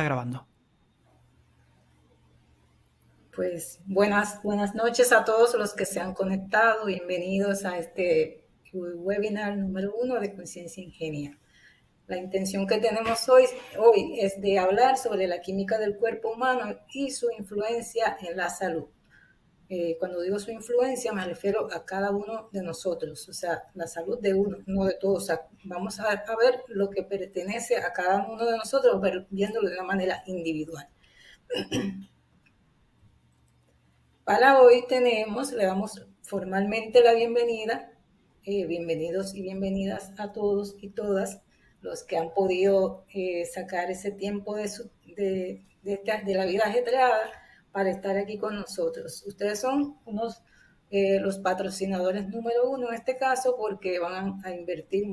Está grabando. Pues buenas noches a todos los que se han conectado. Bienvenidos a este webinar número 1 de Conciencia Ingenia. La intención que tenemos hoy es de hablar sobre la química del cuerpo humano y su influencia en la salud. Cuando digo su influencia me refiero a cada uno de nosotros, o sea, la salud de uno, no de todos. O sea, vamos a ver lo que pertenece a cada uno de nosotros, pero viéndolo de una manera individual. Para hoy le damos formalmente la bienvenida, bienvenidos y bienvenidas a todos y todas los que han podido sacar ese tiempo de la vida ajetreada para estar aquí con nosotros. Ustedes son los patrocinadores número 1 en este caso, porque van a invertir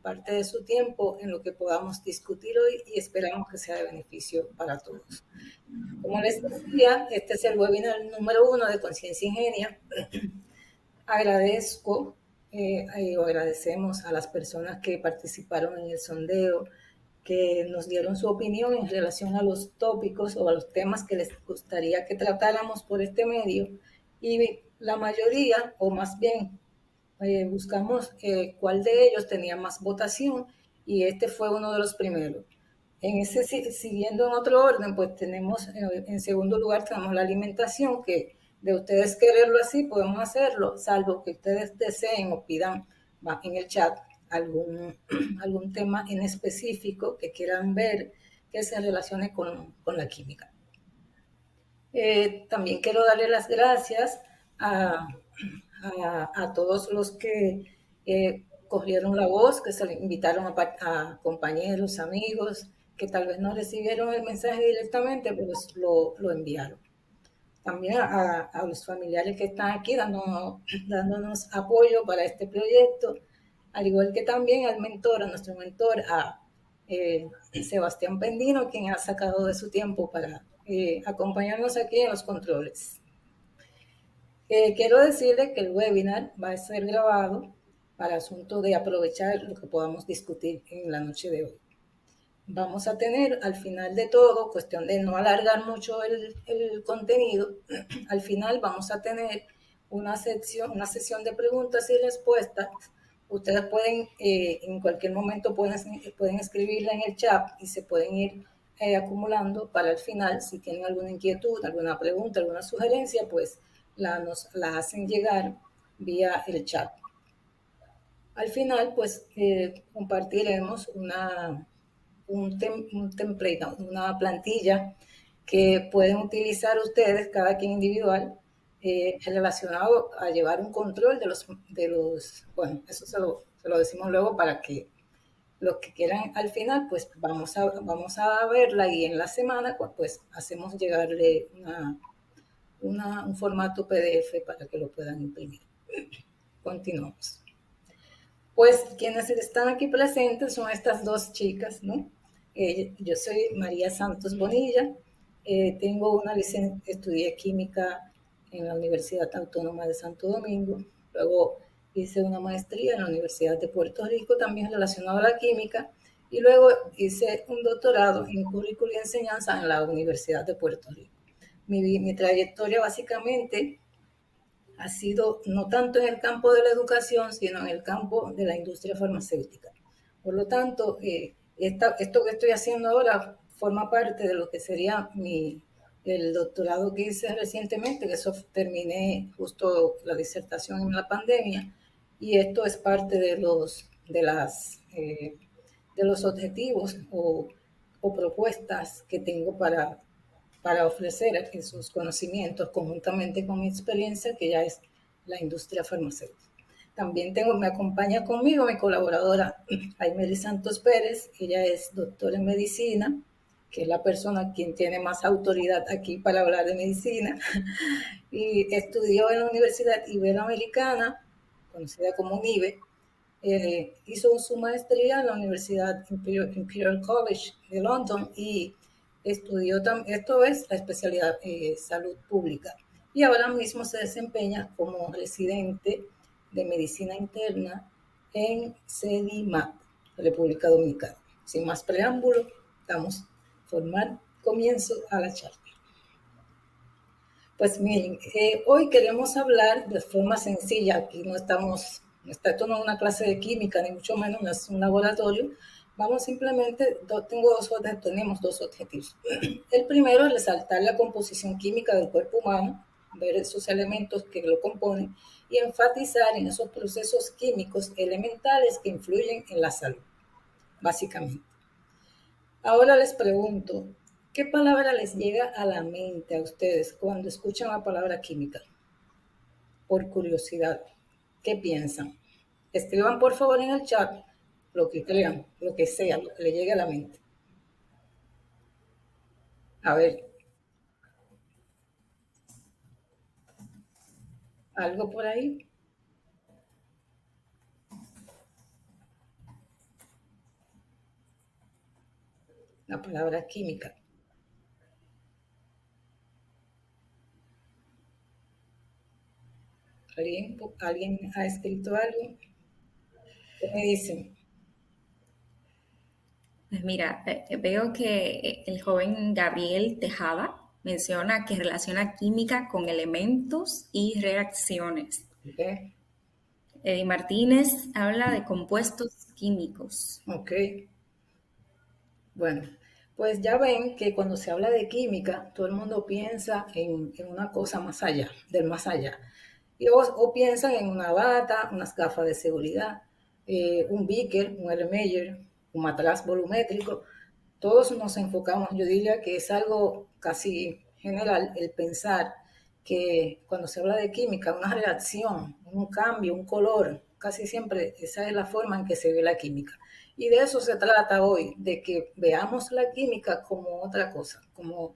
parte de su tiempo en lo que podamos discutir hoy y esperamos que sea de beneficio para todos. Como les decía, este es el webinar número 1 de Conciencia Ingenia. Agradecemos a las personas que participaron en el sondeo, que nos dieron su opinión en relación a los tópicos o a los temas que les gustaría que tratáramos por este medio. Y la mayoría, o más bien, buscamos cuál de ellos tenía más votación, y este fue uno de los primeros. Siguiendo en otro orden, pues tenemos, en segundo lugar, tenemos la alimentación, que de ustedes quererlo así, podemos hacerlo, salvo que ustedes deseen o pidan en el chat algún tema en específico que quieran ver que se relacione con la química. También quiero darle las gracias a todos los que cogieron la voz, que se le invitaron a compañeros, amigos, que tal vez no recibieron el mensaje directamente, pero lo enviaron. También a los familiares que están aquí dándonos apoyo para este proyecto, al igual que también a nuestro mentor, a Sebastián Pendino, quien ha sacado de su tiempo para acompañarnos aquí en los controles. Quiero decirles que el webinar va a ser grabado para asunto de aprovechar lo que podamos discutir en la noche de hoy. Vamos a tener al final de todo, cuestión de no alargar mucho el contenido, al final vamos a tener una sesión de preguntas y respuestas. Ustedes pueden, en cualquier momento pueden escribirla en el chat y se pueden ir acumulando para el final. Si tienen alguna inquietud, alguna pregunta, alguna sugerencia, pues nos la hacen llegar vía el chat. Al final, pues compartiremos un template, una plantilla que pueden utilizar ustedes, cada quien individual, relacionado a llevar un control de los bueno, eso se lo decimos luego para que los que quieran al final, pues vamos a verla, y en la semana pues hacemos llegarle un formato PDF para que lo puedan imprimir. Continuamos. Pues quienes están aquí presentes son estas dos chicas, ¿no? Yo soy María Santos Bonilla, tengo una licencia, estudié química en la Universidad Autónoma de Santo Domingo, luego hice una maestría en la Universidad de Puerto Rico, también relacionada a la química, y luego hice un doctorado en currículo y enseñanza en la Universidad de Puerto Rico. Mi trayectoria básicamente ha sido no tanto en el campo de la educación, sino en el campo de la industria farmacéutica. Por lo tanto, esto que estoy haciendo ahora forma parte de lo que sería el doctorado que hice recientemente, que eso terminé justo la disertación en la pandemia, y esto es parte de los objetivos o propuestas que tengo para ofrecer esos conocimientos conjuntamente con mi experiencia, que ya es la industria farmacéutica. También me acompaña conmigo mi colaboradora Aimeli Santos Pérez. Ella es doctora en medicina, que es la persona quien tiene más autoridad aquí para hablar de medicina, y estudió en la Universidad Iberoamericana, conocida como UNIBE. Hizo su maestría en la Universidad Imperial College de London y estudió esto es la especialidad salud pública, y ahora mismo se desempeña como residente de medicina interna en CEDIMAP, República Dominicana. Sin más preámbulo, damos formal comienzo a la charla. Pues miren, hoy queremos hablar de forma sencilla. Aquí esto no es una clase de química, ni mucho menos, no es un laboratorio. Vamos simplemente, tenemos dos objetivos. El primero es resaltar la composición química del cuerpo humano, ver esos elementos que lo componen y enfatizar en esos procesos químicos elementales que influyen en la salud, básicamente. Ahora les pregunto, ¿qué palabra les llega a la mente a ustedes cuando escuchan la palabra química? Por curiosidad, ¿qué piensan? Escriban por favor en el chat lo que crean, lo que sea, lo que les llegue a la mente. A ver, ¿algo por ahí? La palabra química. ¿Alguien ha escrito algo? ¿Qué me dicen? Pues mira, veo que el joven Gabriel Tejada menciona que relaciona química con elementos y reacciones. ¿Okay? Eddie Martínez habla de compuestos químicos. Ok. Bueno, pues ya ven que cuando se habla de química, todo el mundo piensa en una cosa más allá, del más allá. O piensan en una bata, unas gafas de seguridad, un beaker, un Erlenmeyer, un matraz volumétrico. Todos nos enfocamos, yo diría que es algo casi general el pensar que cuando se habla de química, una reacción, un cambio, un color, casi siempre esa es la forma en que se ve la química. Y de eso se trata hoy, de que veamos la química como otra cosa, como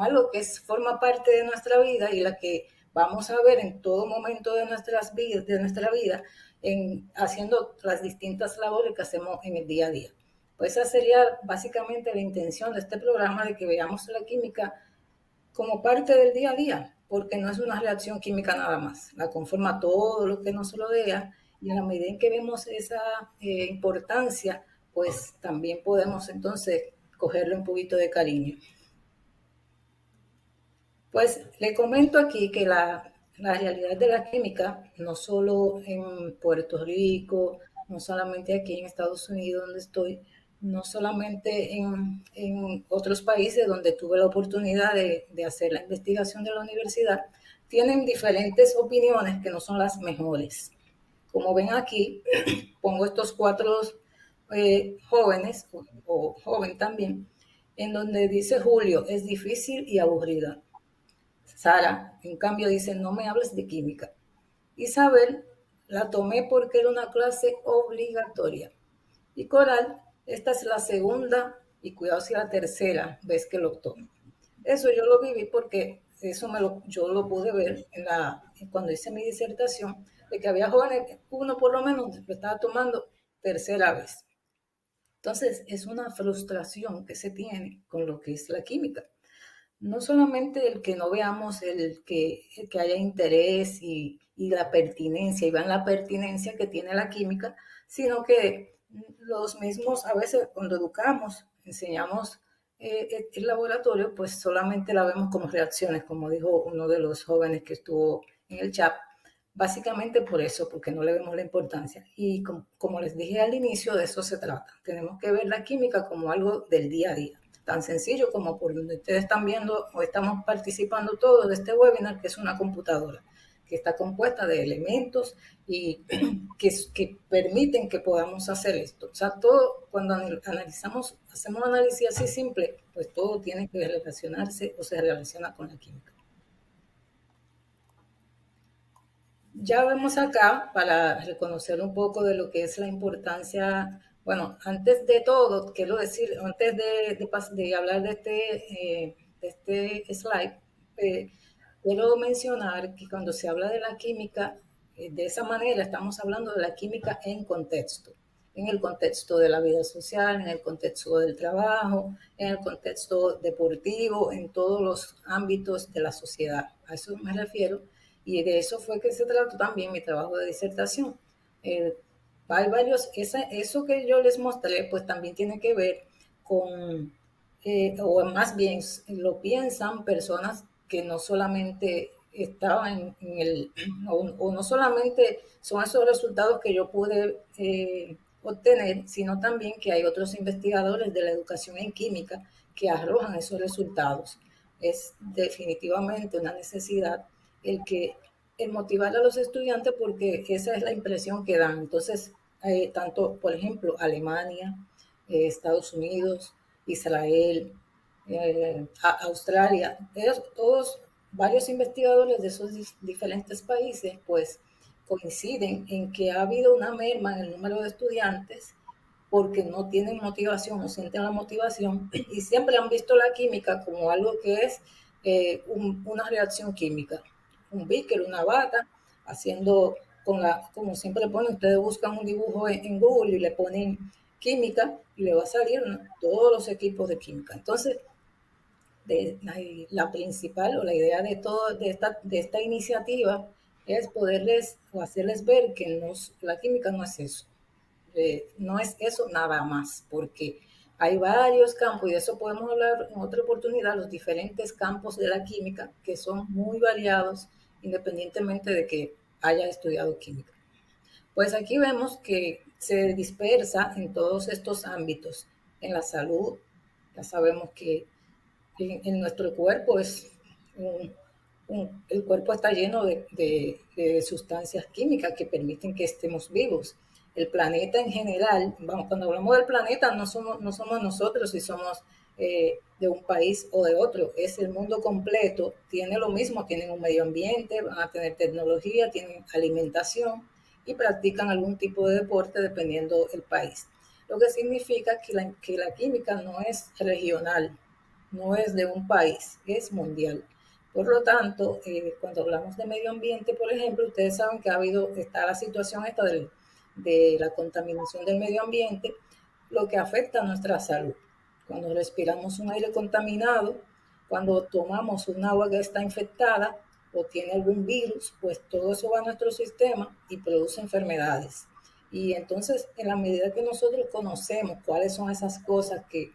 algo que forma parte de nuestra vida y la que vamos a ver en todo momento de nuestra vida, haciendo las distintas labores que hacemos en el día a día. Pues esa sería básicamente la intención de este programa, de que veamos la química como parte del día a día, porque no es una reacción química nada más, la conforma todo lo que nos rodea, y en la medida en que vemos esa importancia, pues también podemos entonces cogerle un poquito de cariño. Pues le comento aquí que la realidad de la química, no solo en Puerto Rico, no solamente aquí en Estados Unidos donde estoy, no solamente en otros países donde tuve la oportunidad de hacer la investigación de la universidad, tienen diferentes opiniones que no son las mejores. Como ven aquí, pongo estos cuatro jóvenes, o joven también, en donde dice Julio, es difícil y aburrida. Sara, en cambio, dice, no me hables de química. Isabel, la tomé porque era una clase obligatoria. Y Coral, esta es la segunda y cuidado si la tercera vez que lo tomo. Eso yo lo viví porque yo lo pude ver cuando hice mi disertación, de que había jóvenes, uno por lo menos lo estaba tomando tercera vez. Entonces, es una frustración que se tiene con lo que es la química. No solamente el que no veamos el que haya interés y la pertinencia, y vean la pertinencia que tiene la química, sino que los mismos, a veces cuando educamos, enseñamos el laboratorio, pues solamente la vemos como reacciones, como dijo uno de los jóvenes que estuvo en el chat, básicamente por eso, porque no le vemos la importancia. Y como les dije al inicio, de eso se trata. Tenemos que ver la química como algo del día a día, tan sencillo como por donde ustedes están viendo o estamos participando todos de este webinar, que es una computadora, que está compuesta de elementos y que permiten que podamos hacer esto. O sea, todo, cuando hacemos un análisis así simple, pues todo tiene que relacionarse o se relaciona con la química. Ya vemos acá, para reconocer un poco de lo que es la importancia. Bueno, antes de todo, quiero decir, antes de hablar de este slide, quiero mencionar que cuando se habla de la química, de esa manera estamos hablando de la química en contexto, en el contexto de la vida social, en el contexto del trabajo, en el contexto deportivo, en todos los ámbitos de la sociedad. A eso me refiero. Y de eso fue que se trató también mi trabajo de disertación. Hay varios, eso que yo les mostré, pues también tiene que ver con o más bien lo piensan personas que no solamente estaban en el, o no solamente son esos resultados que yo pude obtener, sino también que hay otros investigadores de la educación en química que arrojan esos resultados. Es definitivamente una necesidad el motivar a los estudiantes porque esa es la impresión que dan. Entonces, tanto, por ejemplo, Alemania, Estados Unidos, Israel, Australia, ellos, todos, varios investigadores de esos diferentes países, pues coinciden en que ha habido una merma en el número de estudiantes porque no tienen motivación, no sienten la motivación y siempre han visto la química como algo que es una reacción química. Un beaker, una bata, haciendo como siempre ponen, ustedes buscan un dibujo en Google y le ponen química y le va a salir todos los equipos de química. Entonces, la principal o la idea de esta iniciativa es poderles o hacerles ver que la química no es eso. No es eso nada más, porque hay varios campos, y de eso podemos hablar en otra oportunidad, los diferentes campos de la química, que son muy variados, independientemente de que haya estudiado química. Pues aquí vemos que se dispersa en todos estos ámbitos. En la salud, ya sabemos que en nuestro cuerpo el cuerpo está lleno de sustancias químicas que permiten que estemos vivos. El planeta en general, vamos, cuando hablamos del planeta no somos nosotros si somos de un país o de otro, es el mundo completo, tiene lo mismo, tienen un medio ambiente, van a tener tecnología, tienen alimentación y practican algún tipo de deporte dependiendo del país. Lo que significa que la química no es regional, no es de un país, es mundial. Por lo tanto, cuando hablamos de medio ambiente, por ejemplo, ustedes saben que está la situación esta de la contaminación del medio ambiente, lo que afecta a nuestra salud. Cuando respiramos un aire contaminado, cuando tomamos un agua que está infectada o tiene algún virus, pues todo eso va a nuestro sistema y produce enfermedades. Y entonces, en la medida que nosotros conocemos cuáles son esas cosas que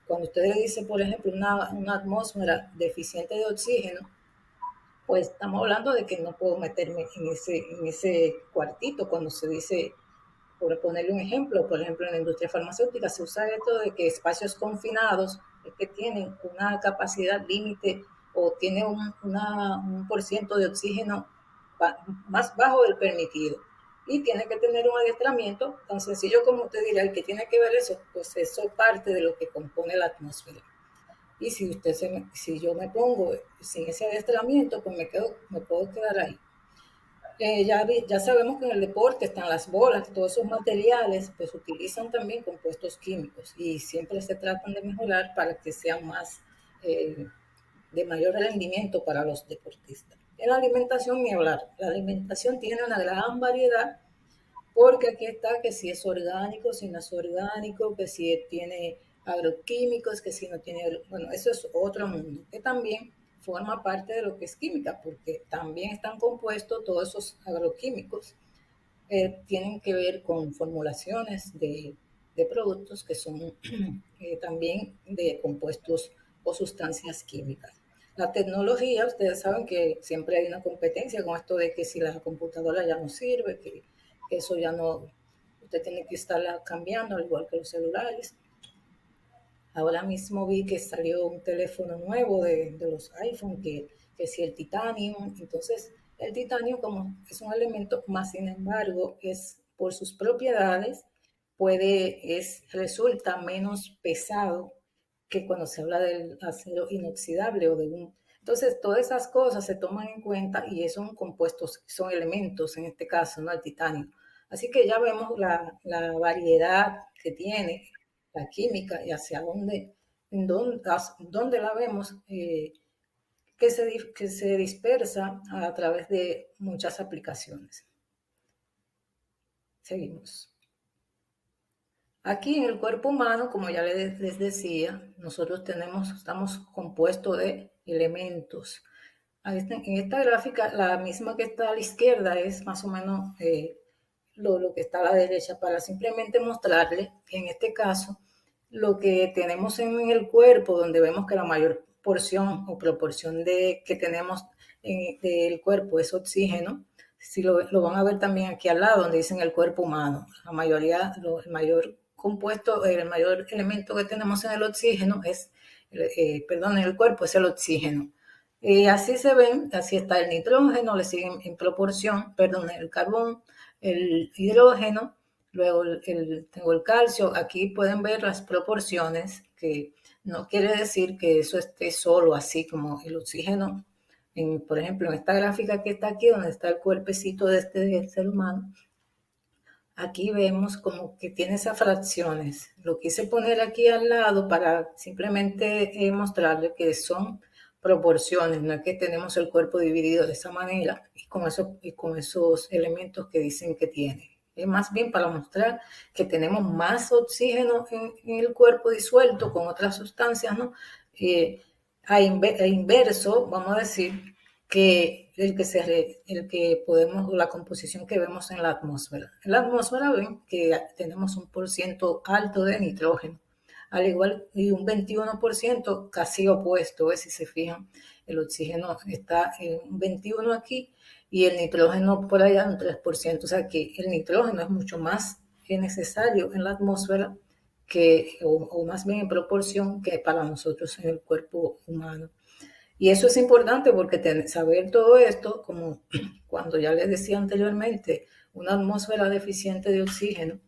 cuando usted le dice, por ejemplo, una atmósfera deficiente de oxígeno, pues estamos hablando de que no puedo meterme en ese cuartito cuando se dice, por ponerle un ejemplo, por ejemplo, en la industria farmacéutica se usa esto de que espacios confinados es que tienen una capacidad límite o tiene un por ciento de oxígeno más bajo del permitido y tiene que tener un adiestramiento tan sencillo como usted dirá, el que tiene que ver eso, pues eso es parte de lo que compone la atmósfera. Y si yo me pongo sin ese adiestramiento, pues me puedo quedar ahí. Ya sabemos que en el deporte están las bolas, todos esos materiales, pues utilizan también compuestos químicos y siempre se tratan de mejorar para que sean de mayor rendimiento para los deportistas. En la alimentación ni hablar, la alimentación tiene una gran variedad porque aquí está que si es orgánico, si no es orgánico, que si tiene agroquímicos, que si no tiene, bueno, eso es otro mundo, que también forma parte de lo que es química, porque también están compuestos todos esos agroquímicos, tienen que ver con formulaciones de productos que son también de compuestos o sustancias químicas. La tecnología, ustedes saben que siempre hay una competencia con esto de que si la computadora ya no sirve, que eso ya no, usted tiene que estarla cambiando, al igual que los celulares. Ahora mismo vi que salió un teléfono nuevo de los iPhone, que si el titanio, entonces el titanio como es un elemento, más sin embargo, es por sus propiedades, resulta menos pesado que cuando se habla del acero inoxidable o de un... Entonces, todas esas cosas se toman en cuenta y son compuestos, son elementos en este caso, ¿no? El titanio. Así que ya vemos la variedad que tiene la química y hacia dónde la vemos, que se dispersa a través de muchas aplicaciones. Seguimos. Aquí en el cuerpo humano, como ya les decía, nosotros estamos compuestos de elementos. En esta gráfica, la misma que está a la izquierda es más o menos lo que está a la derecha, para simplemente mostrarle que en este caso lo que tenemos en el cuerpo, donde vemos que la mayor porción o proporción que tenemos del cuerpo es oxígeno. Si lo van a ver también aquí al lado, donde dicen el cuerpo humano. La mayoría, el mayor compuesto, el mayor elemento que tenemos en el oxígeno es, en el cuerpo es el oxígeno. Así se ven, así está el nitrógeno, le siguen en proporción, el carbón, el hidrógeno, luego tengo el calcio. Aquí pueden ver las proporciones, que no quiere decir que eso esté solo así como el oxígeno. Por ejemplo, en esta gráfica que está aquí, donde está el cuerpecito de este ser humano, aquí vemos como que tiene esas fracciones. Lo quise poner aquí al lado para simplemente mostrarle que son proporciones, no es que tenemos el cuerpo dividido de esa manera y con esos elementos que dicen que tiene. Es más bien para mostrar que tenemos más oxígeno en el cuerpo disuelto con otras sustancias, ¿no? A inverso, vamos a decir, que el que podemos, la composición que vemos en la atmósfera. En la atmósfera ven que tenemos un porciento alto de nitrógeno, al igual y un 21% casi opuesto. Si se fijan, el oxígeno está en un 21 aquí y el nitrógeno por allá un 3%. O sea que el nitrógeno es mucho más necesario en la atmósfera o más bien en proporción que para nosotros en el cuerpo humano. Y eso es importante porque saber todo esto, como cuando ya les decía anteriormente, una atmósfera deficiente de oxígeno,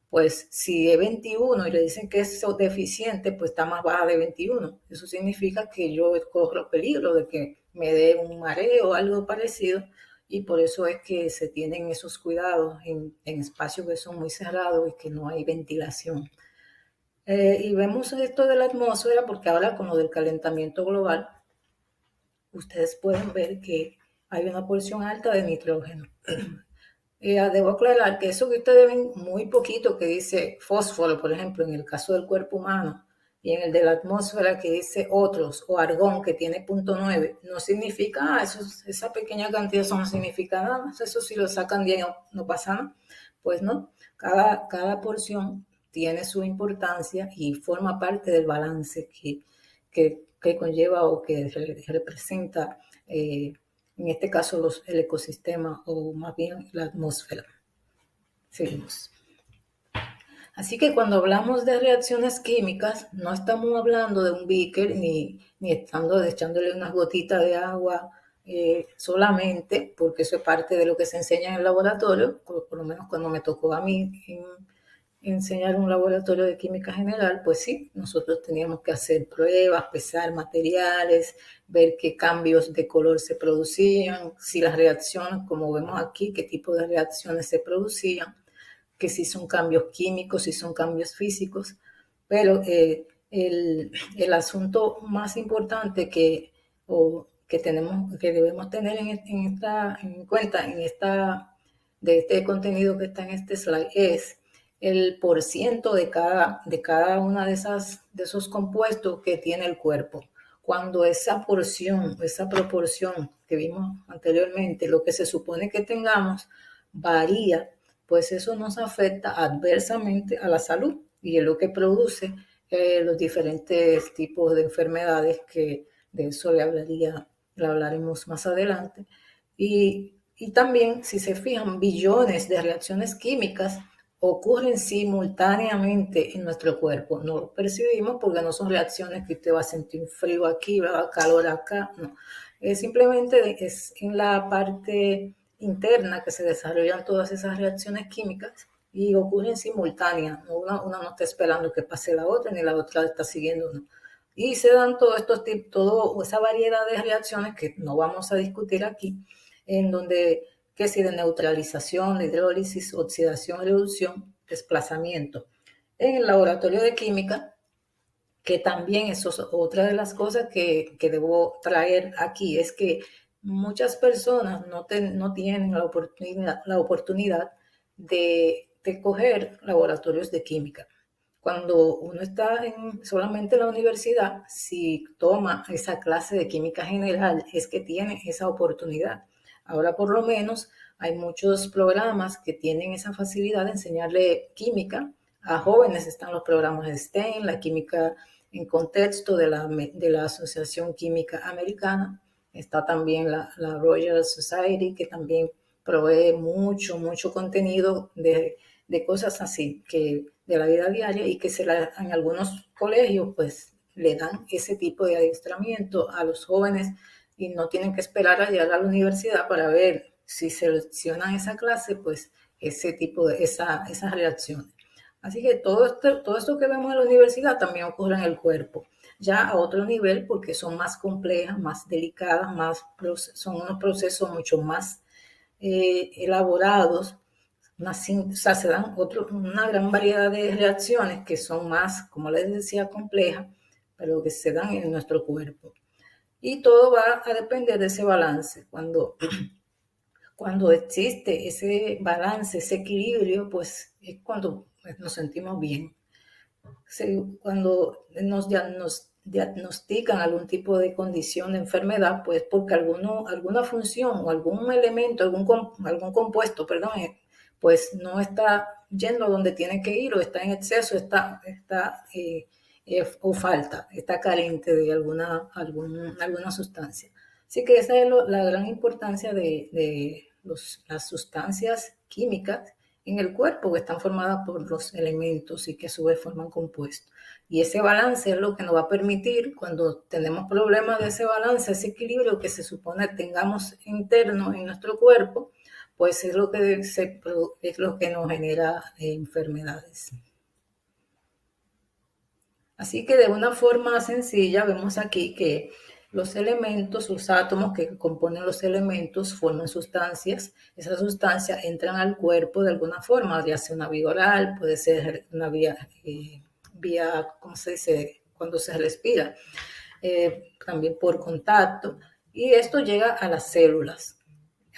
pues si es 21 y le dicen que es deficiente, pues está más baja de 21. Eso significa que yo corro peligro de que me dé un mareo o algo parecido, y por eso es que se tienen esos cuidados en espacios que son muy cerrados y que no hay ventilación. Y vemos esto de la atmósfera porque ahora con lo del calentamiento global, ustedes pueden ver que hay una porción alta de nitrógeno. Debo aclarar que eso que ustedes ven muy poquito que dice fósforo, por ejemplo, en el caso del cuerpo humano, y en el de la atmósfera que dice otros, o argón que tiene 0.9, no significa, esa pequeña cantidad, eso no significa nada, eso si lo sacan de ahí no pasa nada. Pues no, cada porción tiene su importancia y forma parte del balance que conlleva o que representa, en este caso, el ecosistema o más bien la atmósfera. Seguimos. Así que cuando hablamos de reacciones químicas, no estamos hablando de un beaker ni estando echándole unas gotitas de agua solamente, porque eso es parte de lo que se enseña en el laboratorio, por lo menos cuando me tocó a mí enseñar un laboratorio de química general, pues sí, nosotros teníamos que hacer pruebas, pesar materiales, ver qué cambios de color se producían, si las reacciones, como vemos aquí, qué tipo de reacciones se producían, que si son cambios químicos, si son cambios físicos, pero el asunto más importante que debemos tener en cuenta de este contenido que está en este slide es el porciento de cada una de esos compuestos que tiene el cuerpo. Cuando esa porción, esa proporción que vimos anteriormente, lo que se supone que tengamos, varía, pues eso nos afecta adversamente a la salud y es lo que produce los diferentes tipos de enfermedades, que de eso le hablaremos más adelante. Y también, si se fijan, billones de reacciones químicas ocurren simultáneamente en nuestro cuerpo. No lo percibimos porque no son reacciones que usted va a sentir frío aquí, va a calor acá, no. Simplemente es en la parte interna que se desarrollan todas esas reacciones químicas y ocurren simultáneas. Una no está esperando que pase la otra, ni la otra está siguiendo uno. Y se dan toda esa variedad de reacciones que no vamos a discutir aquí, en donde, que si de neutralización, de hidrólisis, oxidación, reducción, desplazamiento. En el laboratorio de química, que también eso es otra de las cosas que debo traer aquí, es que muchas personas no tienen la oportunidad de coger laboratorios de química. Cuando uno está solamente en la universidad, si toma esa clase de química general, es que tiene esa oportunidad. Ahora por lo menos hay muchos programas que tienen esa facilidad de enseñarle química a jóvenes están los programas de STEM, la química en contexto de la Asociación Química Americana. Está también la Royal Society, que también provee mucho contenido de cosas así, que de la vida diaria, y que en algunos colegios pues le dan ese tipo de adiestramiento a los jóvenes y no tienen que esperar a llegar a la universidad para ver si seleccionan esa clase, pues ese tipo de esas reacciones. Así que todo esto que vemos en la universidad también ocurre en el cuerpo, ya a otro nivel porque son más complejas, más delicadas, son unos procesos mucho más elaborados, o sea, se dan una gran variedad de reacciones que son más, como les decía, complejas, pero que se dan en nuestro cuerpo. Y todo va a depender de ese balance. Cuando existe ese balance, ese equilibrio, pues es cuando nos sentimos bien. Cuando nos diagnostican algún tipo de condición de enfermedad, pues porque alguna función o algún elemento, algún compuesto, perdón, pues no está yendo donde tiene que ir o está en exceso, o falta, está carente de alguna sustancia. Así que esa es la gran importancia de las sustancias químicas en el cuerpo, que están formadas por los elementos y que a su vez forman compuestos. Y ese balance es lo que nos va a permitir, cuando tenemos problemas de ese balance, ese equilibrio que se supone tengamos interno en nuestro cuerpo, pues es lo que nos genera enfermedades. Así que de una forma sencilla vemos aquí que los elementos, los átomos que componen los elementos forman sustancias. Esas sustancias entran al cuerpo de alguna forma, ya sea una vía oral, puede ser una vía, ¿cómo se dice? Cuando se respira, también por contacto. Y esto llega a las células,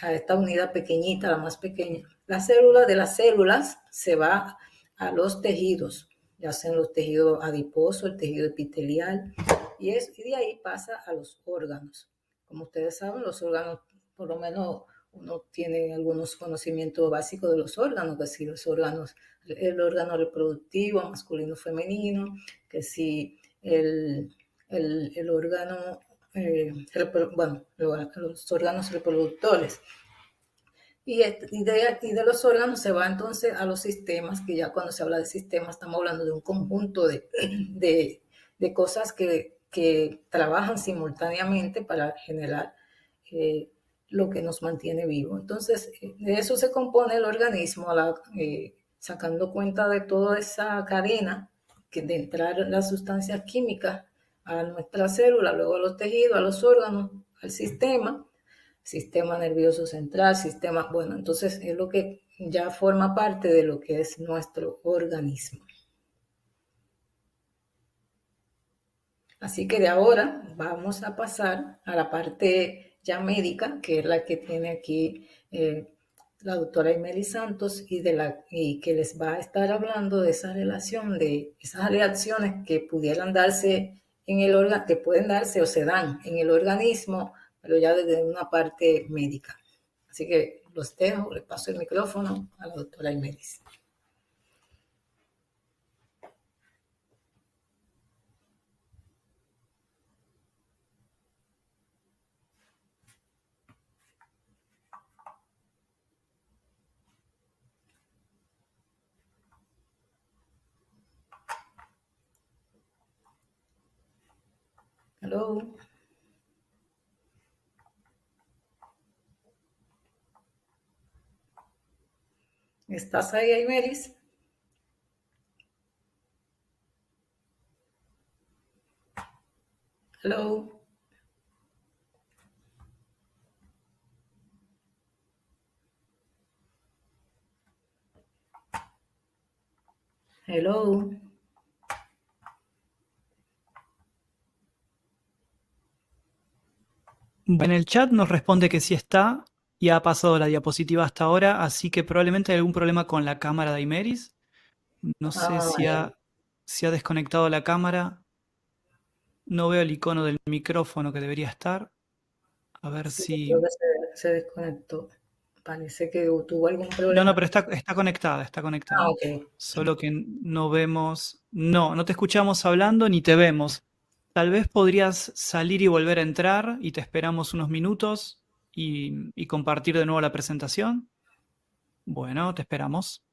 a esta unidad pequeñita, la más pequeña. La célula de las células se va a los tejidos, ya sean los tejidos adiposos, el tejido epitelial, y de ahí pasa a los órganos. Como ustedes saben, los órganos, por lo menos uno tiene algunos conocimientos básicos de los órganos, que si el órgano reproductivo, masculino, femenino, que si el órgano, bueno, los órganos reproductores. Y de los órganos se va entonces a los sistemas, que ya cuando se habla de sistemas estamos hablando de un conjunto de cosas que trabajan simultáneamente para generar lo que nos mantiene vivo. Entonces, de eso se compone el organismo, sacando cuenta de toda esa cadena de entrar las sustancias químicas a nuestra célula, luego a los tejidos, a los órganos, al sistema nervioso central, bueno, entonces es lo que ya forma parte de lo que es nuestro organismo. Así que de ahora vamos a pasar a la parte ya médica, que es la que tiene aquí la doctora Imeli Santos, y que les va a estar hablando de esa relación, de esas reacciones que pudieran darse en el órgano, que pueden darse o se dan en el organismo, pero ya desde una parte médica. Así que los dejo, les paso el micrófono a la doctora Imelis. Hello. ¿Estás ahí, Imelis? Hello. Hello. En el chat nos responde que sí está y ha pasado la diapositiva hasta ahora, así que probablemente hay algún problema con la cámara de Imeris. No sé si ha desconectado la cámara. No veo el icono del micrófono que debería estar. A ver Sí, si... creo que se desconectó. Parece que tuvo algún No, problema. pero está conectada, está Ah, conectada. ok. Solo que no vemos, no te escuchamos hablando ni te vemos. Tal vez podrías salir y volver a entrar y te esperamos unos minutos y compartir de nuevo la presentación. Bueno, te esperamos.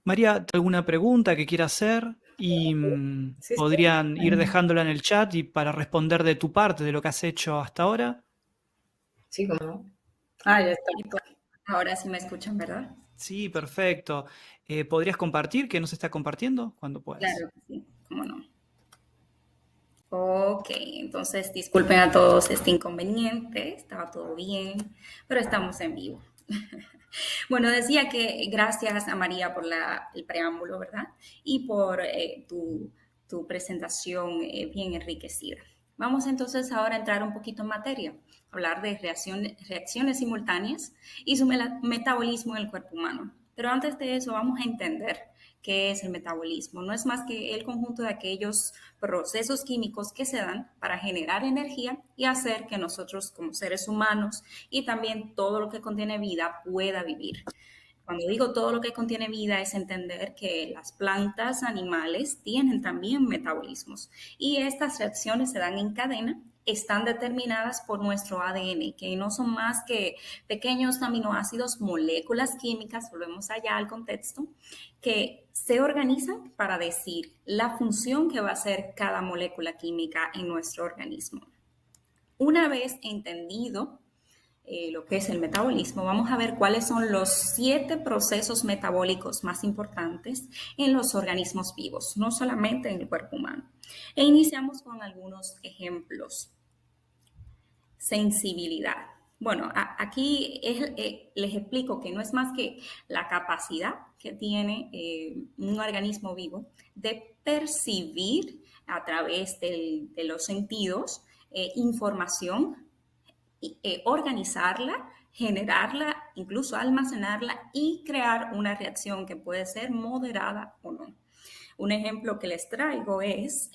María, ¿alguna pregunta que quiera hacer? Y Sí, sí. podrían ir dejándola en el chat y para responder de tu parte de lo que has hecho hasta ahora. Sí, cómo no. Ah, ya está. Y pues, ahora sí me escuchan, ¿verdad? Sí, perfecto. ¿Podrías compartir? ¿Qué nos está compartiendo? Cuando puedas. Claro que sí, cómo no. Ok, entonces disculpen a todos este inconveniente, estaba todo bien, pero estamos en vivo. Bueno, decía que gracias a María por el preámbulo, ¿verdad? Y por tu presentación bien enriquecida. Vamos entonces ahora a entrar un poquito en materia, hablar de reacciones simultáneas y su metabolismo en el cuerpo humano. Pero antes de eso vamos a entender qué es el metabolismo. No es más que el conjunto de aquellos procesos químicos que se dan para generar energía y hacer que nosotros como seres humanos y también todo lo que contiene vida pueda vivir. Cuando digo todo lo que contiene vida es entender que las plantas, animales tienen también metabolismos y estas reacciones se dan en cadena, están determinadas por nuestro ADN, que no son más que pequeños aminoácidos, moléculas químicas, volvemos allá al contexto, que se organizan para decir la función que va a hacer cada molécula química en nuestro organismo. Una vez entendido lo que es el metabolismo, vamos a ver cuáles son los 7 procesos metabólicos más importantes en los organismos vivos, no solamente en el cuerpo humano. E iniciamos con algunos ejemplos. Sensibilidad. Bueno, aquí les explico que no es más que la capacidad que tiene un organismo vivo de percibir a través de los sentidos información, organizarla, generarla, incluso almacenarla y crear una reacción que puede ser moderada o no. Un ejemplo que les traigo es,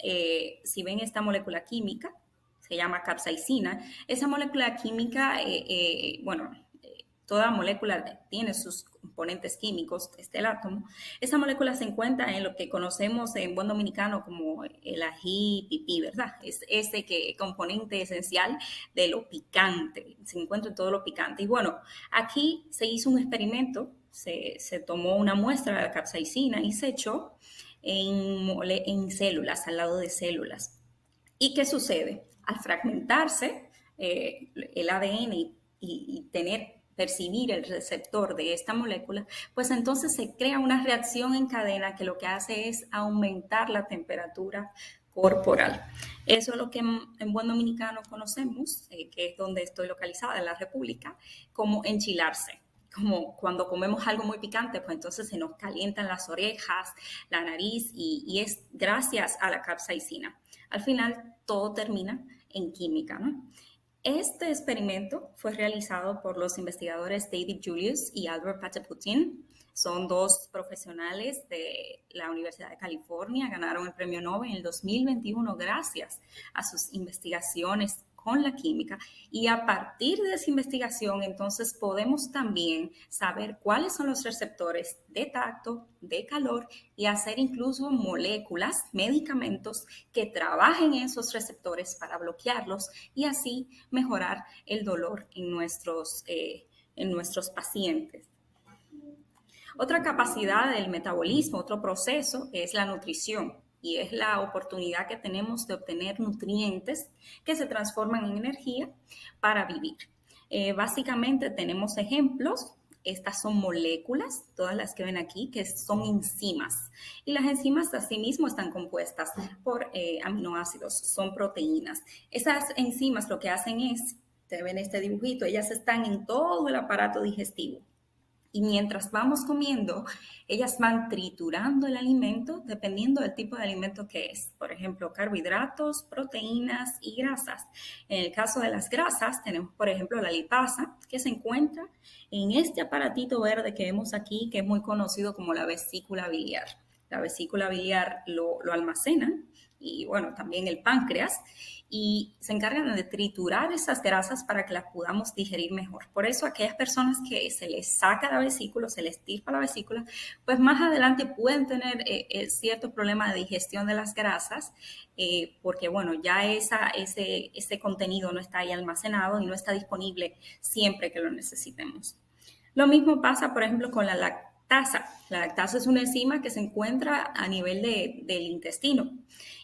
si ven esta molécula química, se llama capsaicina, esa molécula química, toda molécula tiene sus componentes químicos, el átomo. Esa molécula se encuentra en lo que conocemos en buen dominicano como el ají pipí, ¿verdad? Es ese componente esencial de lo picante, se encuentra en todo lo picante. Y bueno, aquí se hizo un experimento, se tomó una muestra de la capsaicina y se echó en células, al lado de células. ¿Y qué sucede? Al fragmentarse el ADN y percibir el receptor de esta molécula, pues entonces se crea una reacción en cadena que lo que hace es aumentar la temperatura corporal. Eso es lo que en buen dominicano conocemos, que es donde estoy localizada, en la República, como enchilarse. Como cuando comemos algo muy picante, pues entonces se nos calientan las orejas, la nariz y es gracias a la capsaicina. Al final todo termina en química, ¿no? Este experimento fue realizado por los investigadores David Julius y Albert Patapoutian. Son 2 profesionales de la Universidad de California, ganaron el premio Nobel en el 2021 gracias a sus investigaciones con la química y a partir de esa investigación entonces podemos también saber cuáles son los receptores de tacto, de calor y hacer incluso moléculas, medicamentos que trabajen en esos receptores para bloquearlos y así mejorar el dolor en nuestros pacientes. Otra capacidad del metabolismo, otro proceso, es la nutrición y es la oportunidad que tenemos de obtener nutrientes que se transforman en energía para vivir. Básicamente tenemos ejemplos. Estas son moléculas, todas las que ven aquí, que son enzimas. Y las enzimas asimismo están compuestas por aminoácidos, son proteínas. Esas enzimas lo que hacen es, te ven este dibujito, ellas están en todo el aparato digestivo. Y mientras vamos comiendo, ellas van triturando el alimento dependiendo del tipo de alimento que es. Por ejemplo, carbohidratos, proteínas y grasas. En el caso de las grasas, tenemos, por ejemplo, la lipasa, que se encuentra en este aparatito verde que vemos aquí, que es muy conocido como la vesícula biliar. La vesícula biliar lo almacena y, bueno, también el páncreas. y se encargan de triturar esas grasas para que las podamos digerir mejor. Por eso aquellas personas que se les saca la vesícula, se les tirpa la vesícula, pues más adelante pueden tener cierto problema de digestión de las grasas, porque bueno, ya ese contenido no está ahí almacenado y no está disponible siempre que lo necesitemos. Lo mismo pasa, por ejemplo, con la lactasa. La lactasa es una enzima que se encuentra a nivel del intestino.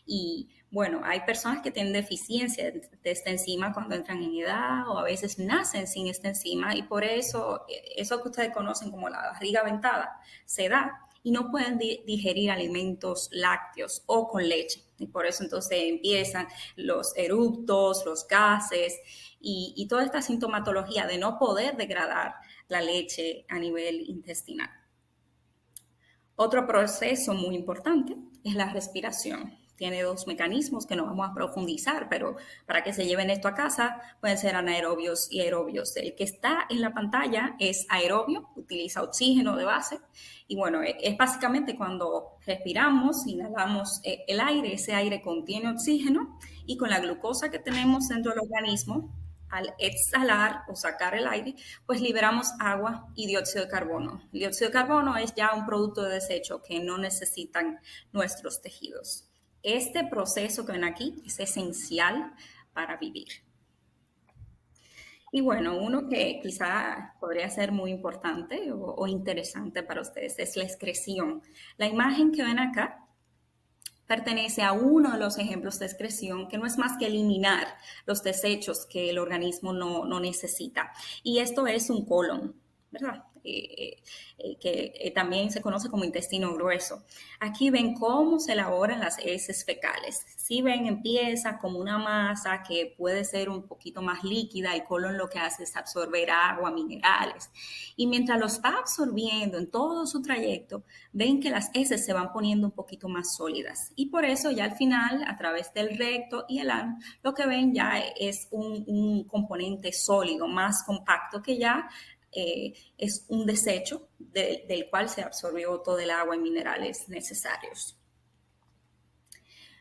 Y bueno, hay personas que tienen deficiencia de esta enzima cuando entran en edad o a veces nacen sin esta enzima y por eso que ustedes conocen como la barriga aventada se da y no pueden digerir alimentos lácteos o con leche. Y por eso entonces empiezan los eructos, los gases y toda esta sintomatología de no poder degradar la leche a nivel intestinal. Otro proceso muy importante es la respiración. Tiene dos mecanismos que no vamos a profundizar, pero para que se lleven esto a casa pueden ser anaerobios y aerobios. El que está en la pantalla es aerobio, utiliza oxígeno de base y bueno, es básicamente cuando respiramos, inhalamos el aire, ese aire contiene oxígeno y con la glucosa que tenemos dentro del organismo, al exhalar o sacar el aire, pues liberamos agua y dióxido de carbono. El dióxido de carbono es ya un producto de desecho que no necesitan nuestros tejidos. Este proceso que ven aquí es esencial para vivir. Y bueno, uno que quizá podría ser muy importante o interesante para ustedes es la excreción. La imagen que ven acá pertenece a uno de los ejemplos de excreción que no es más que eliminar los desechos que el organismo no necesita. Y esto es un colon, ¿verdad? Que también se conoce como intestino grueso. Aquí ven cómo se elaboran las heces fecales. Si ven, empieza como una masa que puede ser un poquito más líquida. El colon lo que hace es absorber agua, minerales. Y mientras los va absorbiendo en todo su trayecto, ven que las heces se van poniendo un poquito más sólidas. Y por eso ya al final, a través del recto y el ano, lo que ven ya es un componente sólido, más compacto que ya es un desecho del cual se absorbió todo el agua y minerales necesarios.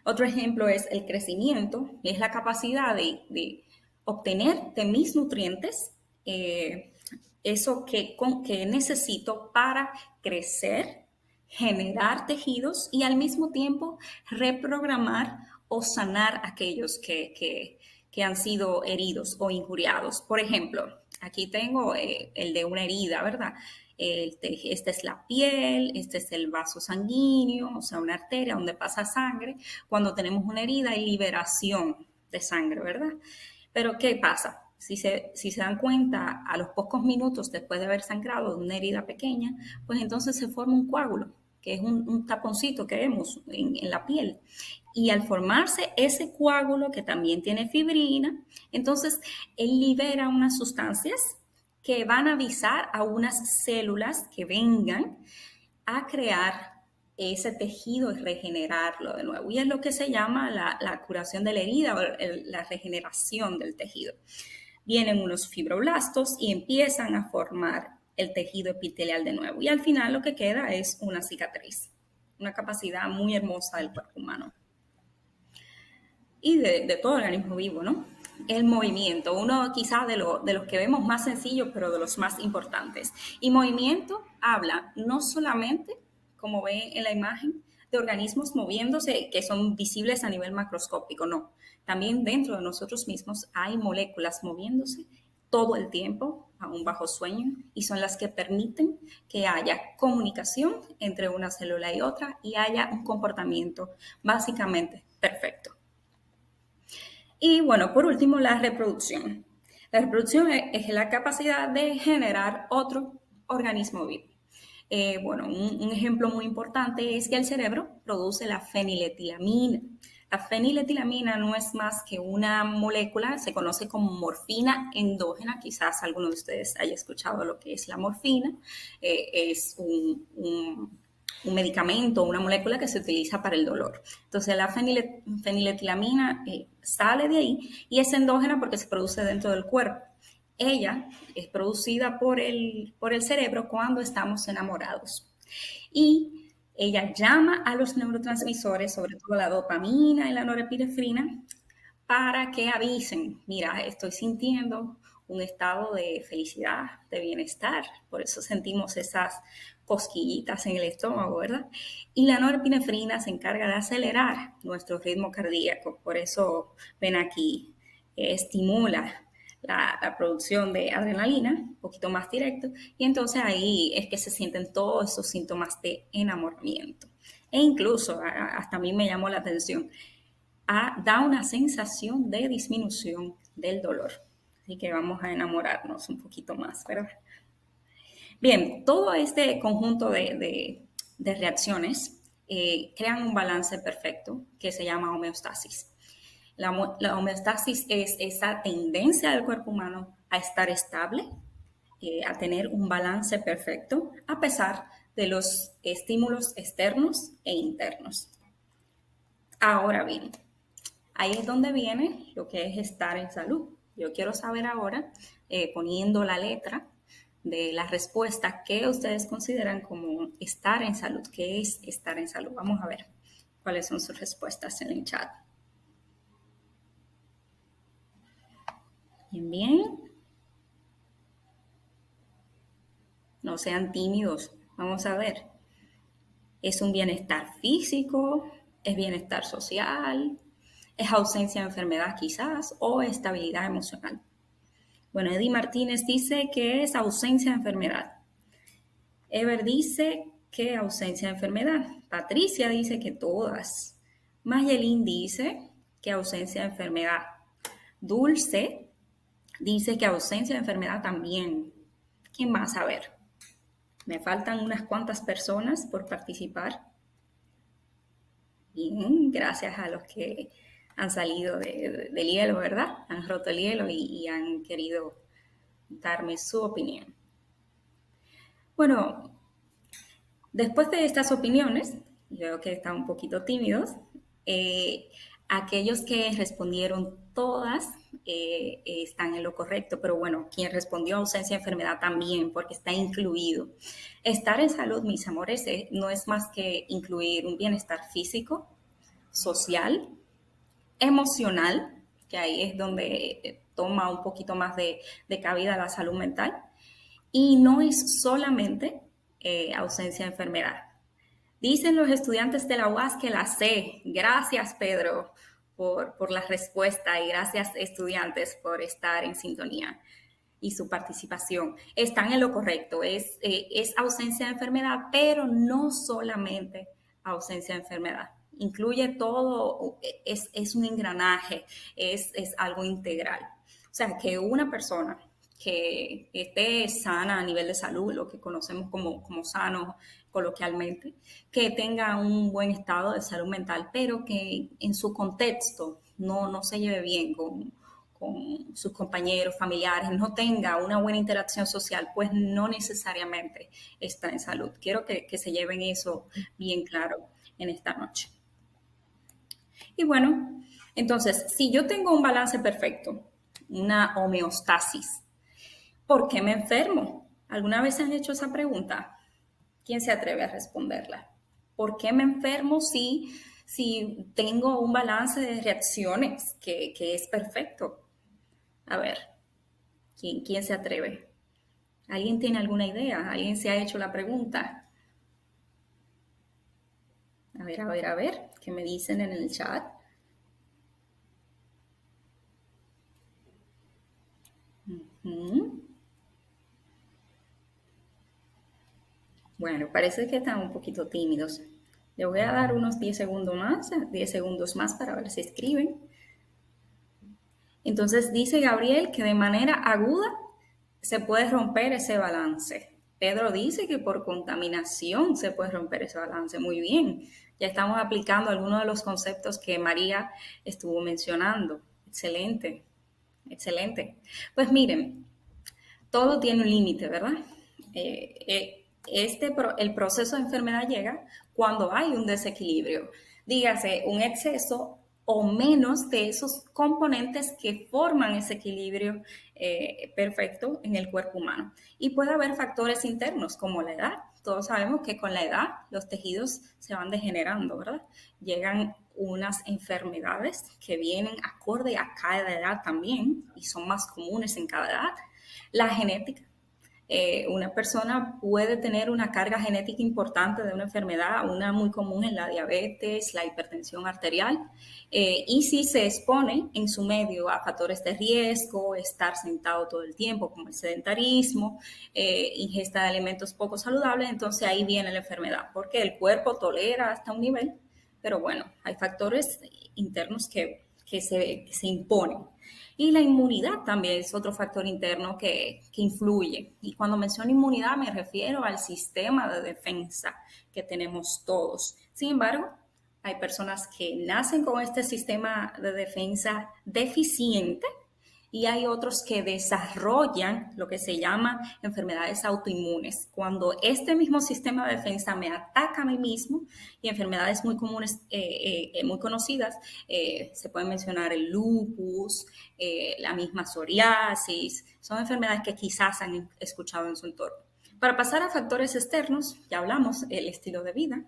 Otro ejemplo es el crecimiento, es la capacidad de obtener de mis nutrientes eso que necesito para crecer, generar tejidos y al mismo tiempo reprogramar o sanar aquellos que han sido heridos o injuriados. Por ejemplo, aquí tengo el de una herida, ¿verdad? Esta es la piel, este es el vaso sanguíneo, o sea, una arteria donde pasa sangre. Cuando tenemos una herida hay liberación de sangre, ¿verdad? Pero ¿qué pasa? Si se dan cuenta, a los pocos minutos después de haber sangrado de una herida pequeña, pues entonces se forma un coágulo, que es un taponcito que vemos en la piel. Y al formarse ese coágulo, que también tiene fibrina, entonces él libera unas sustancias que van a avisar a unas células que vengan a crear ese tejido y regenerarlo de nuevo. Y es lo que se llama la curación de la herida o la regeneración del tejido. Vienen unos fibroblastos y empiezan a formar el tejido epitelial de nuevo. Y al final lo que queda es una cicatriz, una capacidad muy hermosa del cuerpo humano. Y de todo organismo vivo, ¿no? El movimiento, uno quizá de los que vemos más sencillo, pero de los más importantes. Y movimiento habla no solamente, como ven en la imagen, de organismos moviéndose que son visibles a nivel macroscópico, no. También dentro de nosotros mismos hay moléculas moviéndose todo el tiempo, aún bajo sueño, y son las que permiten que haya comunicación entre una célula y otra y haya un comportamiento básicamente perfecto. Y bueno, por último, la reproducción. La reproducción es la capacidad de generar otro organismo vivo. Bueno, un ejemplo muy importante es que el cerebro produce la feniletilamina. La feniletilamina no es más que una molécula, se conoce como morfina endógena, quizás alguno de ustedes haya escuchado lo que es la morfina, es un medicamento, una molécula que se utiliza para el dolor. Entonces la feniletilamina sale de ahí y es endógena porque se produce dentro del cuerpo. Ella es producida por el cerebro cuando estamos enamorados. Y ella llama a los neurotransmisores, sobre todo la dopamina y la norepinefrina, para que avisen, mira, estoy sintiendo un estado de felicidad, de bienestar, por eso sentimos esas cosquillitas en el estómago, ¿verdad? Y la norepinefrina se encarga de acelerar nuestro ritmo cardíaco, por eso ven aquí, estimula la producción de adrenalina, un poquito más directo, y entonces ahí es que se sienten todos esos síntomas de enamoramiento. E incluso, hasta a mí me llamó la atención, da una sensación de disminución del dolor. Así que vamos a enamorarnos un poquito más, ¿verdad? Bien, todo este conjunto de reacciones crean un balance perfecto que se llama homeostasis. La homeostasis es esa tendencia del cuerpo humano a estar estable, a tener un balance perfecto, a pesar de los estímulos externos e internos. Ahora bien, ahí es donde viene lo que es estar en salud. Yo quiero saber ahora, poniendo la letra de la respuesta, ¿qué ustedes consideran como estar en salud? ¿Qué es estar en salud? Vamos a ver cuáles son sus respuestas en el chat. Bien, bien. No sean tímidos. Vamos a ver. ¿Es un bienestar físico? ¿Es bienestar social? ¿Es ausencia de enfermedad quizás? ¿O estabilidad emocional? Bueno, Eddie Martínez dice que es ausencia de enfermedad. Ever dice que ausencia de enfermedad. Patricia dice que todas. Mayelín dice que ausencia de enfermedad. Dulce dice que ausencia de enfermedad también. ¿Quién más? A ver. Me faltan unas cuantas personas por participar. Bien, gracias a los que han salido del hielo, ¿verdad? Han roto el hielo y han querido darme su opinión. Bueno, después de estas opiniones, veo que están un poquito tímidos. Aquellos que respondieron todas están en lo correcto, pero bueno, quien respondió ausencia de enfermedad también, porque está incluido. Estar en salud, mis amores, no es más que incluir un bienestar físico, social, emocional, que ahí es donde toma un poquito más de cabida la salud mental, y no es solamente ausencia de enfermedad. Dicen los estudiantes de la UAS que la sé. Gracias, Pedro, por la respuesta, y gracias, estudiantes, por estar en sintonía y su participación. Están en lo correcto. Es ausencia de enfermedad, pero no solamente ausencia de enfermedad. Incluye todo, es un engranaje, es algo integral. O sea, que una persona que esté sana a nivel de salud, lo que conocemos como sano coloquialmente, que tenga un buen estado de salud mental, pero que en su contexto no se lleve bien con sus compañeros, familiares, no tenga una buena interacción social, pues no necesariamente está en salud. Quiero que se lleven eso bien claro en esta noche. Y bueno, entonces, si yo tengo un balance perfecto, una homeostasis, ¿por qué me enfermo? ¿Alguna vez han hecho esa pregunta? ¿Quién se atreve a responderla? ¿Por qué me enfermo si tengo un balance de reacciones que es perfecto? A ver, ¿quién se atreve? ¿Alguien tiene alguna idea? ¿Alguien se ha hecho la pregunta? A ver, ¿qué me dicen en el chat? Bueno, parece que están un poquito tímidos. Le voy a dar unos 10 segundos más para ver si escriben. Entonces dice Gabriel que de manera aguda se puede romper ese balance. Pedro dice que por contaminación se puede romper ese balance. Muy bien, ya estamos aplicando algunos de los conceptos que María estuvo mencionando. Excelente, excelente. Pues miren, todo tiene un límite, ¿verdad? El proceso de enfermedad llega cuando hay un desequilibrio, dígase un exceso o menos de esos componentes que forman ese equilibrio perfecto en el cuerpo humano. Y puede haber factores internos como la edad, todos sabemos que con la edad los tejidos se van degenerando, ¿verdad? Llegan unas enfermedades que vienen acorde a cada edad también y son más comunes en cada edad. La genética. Una persona puede tener una carga genética importante de una enfermedad, una muy común en la diabetes, la hipertensión arterial, y si se expone en su medio a factores de riesgo, estar sentado todo el tiempo, como el sedentarismo, ingesta de alimentos poco saludables, entonces ahí viene la enfermedad, porque el cuerpo tolera hasta un nivel, pero bueno, hay factores internos que se imponen. Y la inmunidad también es otro factor interno que influye. Y cuando menciono inmunidad me refiero al sistema de defensa que tenemos todos. Sin embargo, hay personas que nacen con este sistema de defensa deficiente y hay otros que desarrollan lo que se llama enfermedades autoinmunes. Cuando este mismo sistema de defensa me ataca a mí mismo, y enfermedades muy comunes, muy conocidas, se pueden mencionar el lupus, la misma psoriasis, son enfermedades que quizás han escuchado en su entorno. Para pasar a factores externos, ya hablamos, el estilo de vida.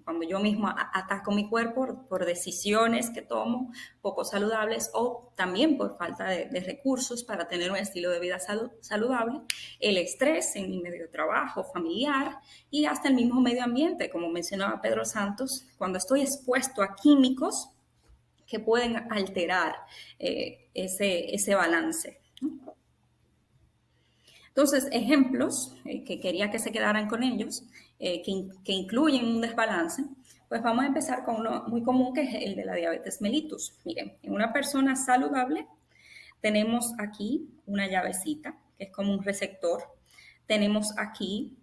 Cuando yo mismo ataco mi cuerpo por decisiones que tomo poco saludables o también por falta de recursos para tener un estilo de vida saludable, el estrés en mi medio de trabajo, familiar y hasta el mismo medio ambiente, como mencionaba Pedro Santos, cuando estoy expuesto a químicos que pueden alterar ese balance. Entonces, ejemplos que quería que se quedaran con ellos, que incluyen un desbalance, pues vamos a empezar con uno muy común que es el de la diabetes mellitus. Miren, en una persona saludable tenemos aquí una llavecita, que es como un receptor. Tenemos aquí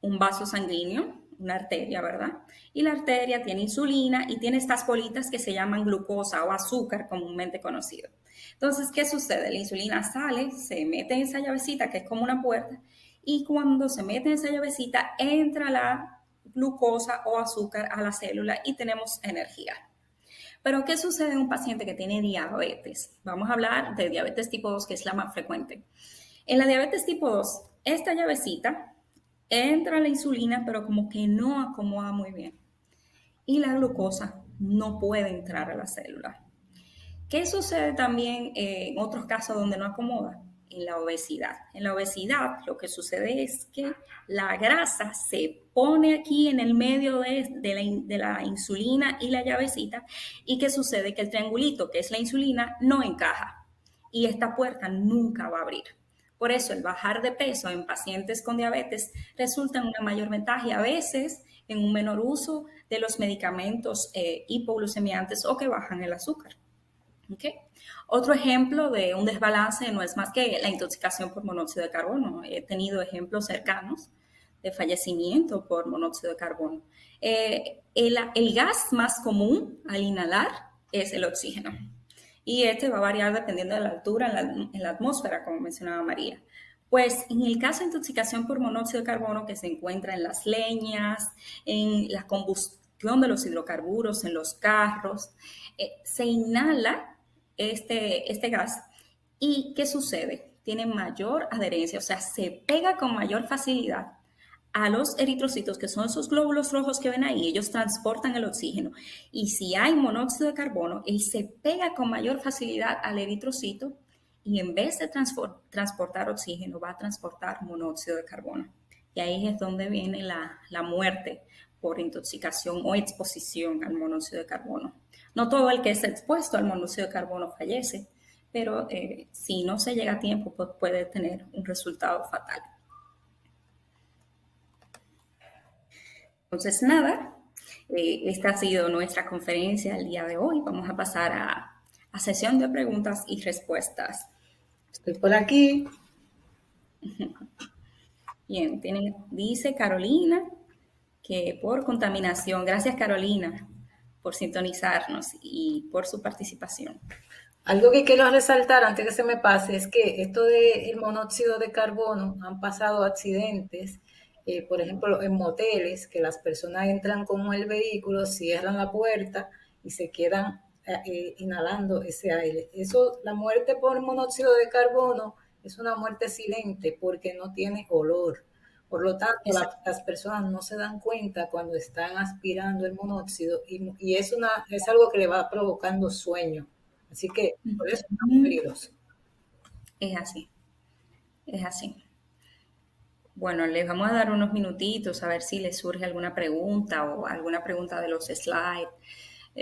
un vaso sanguíneo, una arteria, ¿verdad? Y la arteria tiene insulina y tiene estas bolitas que se llaman glucosa o azúcar comúnmente conocido. Entonces, ¿qué sucede? La insulina sale, se mete en esa llavecita que es como una puerta y cuando se mete en esa llavecita entra la glucosa o azúcar a la célula y tenemos energía. Pero, ¿qué sucede en un paciente que tiene diabetes? Vamos a hablar de diabetes tipo 2, que es la más frecuente. En la diabetes tipo 2, esta llavecita entra la insulina, pero como que no acomoda muy bien. Y la glucosa no puede entrar a la célula. ¿Qué sucede también en otros casos donde no acomoda? En la obesidad. En la obesidad lo que sucede es que la grasa se pone aquí en el medio de la insulina y la llavecita. ¿Y qué sucede? Que el triangulito, que es la insulina, no encaja. Y esta puerta nunca va a abrir. Por eso el bajar de peso en pacientes con diabetes resulta en una mayor ventaja y a veces en un menor uso de los medicamentos hipoglucemiantes o que bajan el azúcar. ¿Okay? Otro ejemplo de un desbalance no es más que la intoxicación por monóxido de carbono. He tenido ejemplos cercanos de fallecimiento por monóxido de carbono. El gas más común al inhalar es el oxígeno. Y este va a variar dependiendo de la altura en la atmósfera, como mencionaba María. Pues en el caso de intoxicación por monóxido de carbono que se encuentra en las leñas, en la combustión de los hidrocarburos, en los carros, se inhala este gas y ¿qué sucede? Tiene mayor adherencia, o sea, se pega con mayor facilidad a los eritrocitos, que son esos glóbulos rojos que ven ahí, ellos transportan el oxígeno. Y si hay monóxido de carbono, él se pega con mayor facilidad al eritrocito y en vez de transportar oxígeno, va a transportar monóxido de carbono. Y ahí es donde viene la muerte por intoxicación o exposición al monóxido de carbono. No todo el que es expuesto al monóxido de carbono fallece, pero si no se llega a tiempo, pues puede tener un resultado fatal. Entonces, nada, esta ha sido nuestra conferencia el día de hoy. Vamos a pasar a sesión de preguntas y respuestas. Estoy por aquí. Bien, dice Carolina que por contaminación. Gracias, Carolina, por sintonizarnos y por su participación. Algo que quiero resaltar antes que se me pase es que esto del monóxido de carbono, han pasado accidentes, por ejemplo, en moteles, que las personas entran con el vehículo, cierran la puerta y se quedan inhalando ese aire. Eso, la muerte por monóxido de carbono es una muerte silente porque no tiene olor. Por lo tanto, Exacto. las personas no se dan cuenta cuando están aspirando el monóxido y es algo que le va provocando sueño. Así que por eso es tan Ujú. peligroso. Es así, es así. Bueno, les vamos a dar unos minutitos a ver si les surge alguna pregunta o alguna pregunta de los slides.